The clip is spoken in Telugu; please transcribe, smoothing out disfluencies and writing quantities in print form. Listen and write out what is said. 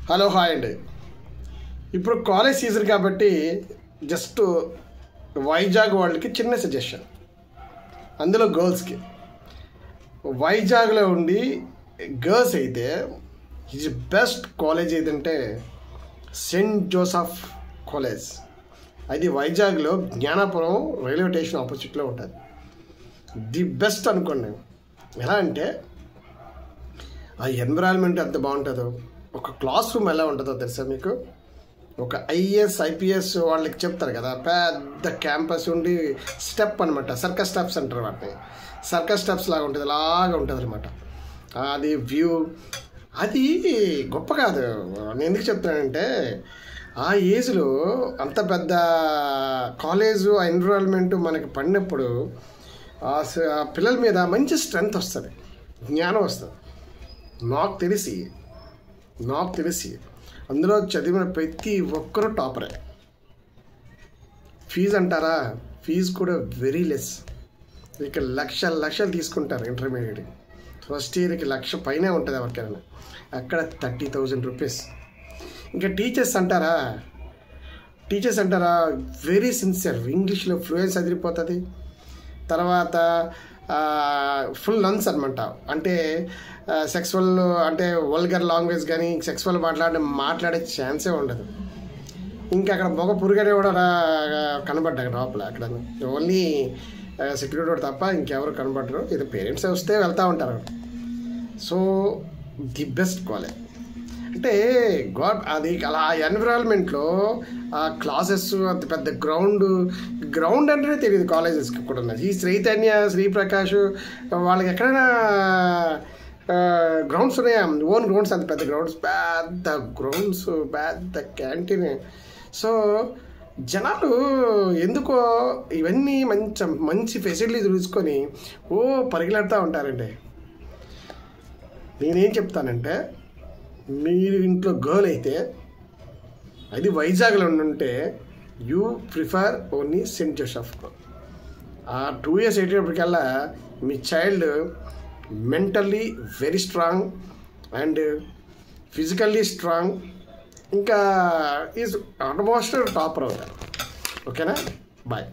హలో హాయ్ అండి. ఇప్పుడు కాలేజ్ సీజన్ కాబట్టి జస్ట్ వైజాగ్ వాళ్ళకి చిన్న సజెషన్, అందులో గర్ల్స్కి. వైజాగ్లో ఉండి గర్ల్స్ అయితే ఈజ్ బెస్ట్ కాలేజ్ ఏదంటే సెయింట్ జోసెఫ్ కాలేజ్. అది వైజాగ్లో జ్ఞానాపురం రైల్వే స్టేషన్ ఆపోజిట్లో ఉంటుంది. ది బెస్ట్ అనుకోండి. ఎలా అంటే ఆ ఎన్విరాన్మెంట్ ఎంత బాగుంటుందో, ఒక క్లాస్ రూమ్ ఎలా ఉంటుందో తెలుసా మీకు? ఒక ఐఏఎస్ ఐపీఎస్ వాళ్ళకి చెప్తారు కదా, పెద్ద క్యాంపస్ ఉండి స్టెప్ అనమాట, సర్కస్ స్టెప్స్ అంటారు వాటిని. సర్కస్ స్టెప్స్ లాగా ఉంటుంది, అలాగా ఉంటుంది అనమాట. అది వ్యూ, అది గొప్ప కాదు. నేను ఎందుకు చెప్తానంటే ఆ ఏజ్లో అంత పెద్ద కాలేజు ఆ ఎన్విరాన్మెంట్ మనకి పడినప్పుడు ఆ పిల్లల మీద మంచి స్ట్రెంగ్త్ వస్తుంది, జ్ఞానం వస్తుంది. నాకు తెలిసి అందులో చదివిన ప్రతి ఒక్కరూ టాపరే. ఫీజు అంటారా, ఫీజు కూడా వెరీ లెస్. ఇక లక్షలు తీసుకుంటారు. ఇంటర్మీడియట్ ఫస్ట్ ఇయర్కి 1,00,000 పైనే ఉంటుంది ఎవరికైనా, అక్కడ 30,000 రూపీస్. ఇంకా టీచర్స్ అంటారా వెరీ సిన్సియర్, ఇంగ్లీష్లో ఫ్లూయెన్స్ అదిరిపోతుంది. తర్వాత ఫుల్ నన్స్ అనమాట, అంటే సెక్సువల్ అంటే వల్గర్ లాంగ్వేజ్ కానీ సెక్సువల్ మాట్లాడే ఛాన్సే ఉండదు. ఇంకా అక్కడ మగ పురుగనే కూడా కనబడ్డాడు లోపల. అక్కడ ఓన్లీ సెక్యూరిటీ కూడా తప్ప ఇంకెవరు కనబడరు. ఇది పేరెంట్స్ వస్తే వెళ్తూ ఉంటారు. సో ది బెస్ట్ కాలేజ్ అంటే అది అలా ఎన్విరాన్మెంట్లో ఆ క్లాసెస్, అంత పెద్ద గ్రౌండ్ అంటేనే తెలియదు కాలేజెస్కి కూడా. ఈ చైతన్య, శ్రీప్రకాష్ వాళ్ళకి ఎక్కడైనా గ్రౌండ్స్ ఉన్నాయా? ఓన్ గ్రౌండ్స్, అంత పెద్ద గ్రౌండ్స్, పెద్ద క్యాంటీన్. సో జనాలు ఎందుకో ఇవన్నీ మంచి ఫెసిలిటీస్ చూసుకొని పరిగెడుతూ ఉంటారండి. నేనేం చెప్తానంటే, మీరు ఇంట్లో గర్ల్ అయితే అది వైజాగ్లో ఉంటే you prefer only Saint Joseph. ఆ 2 years అయ్యేటప్పటికల్లా మీ child mentally very strong and physically strong, ఇంకా ఈజ్ ఆల్మోస్ట్ టాపర్ అవుతారు. ఓకేనా? బాయ్.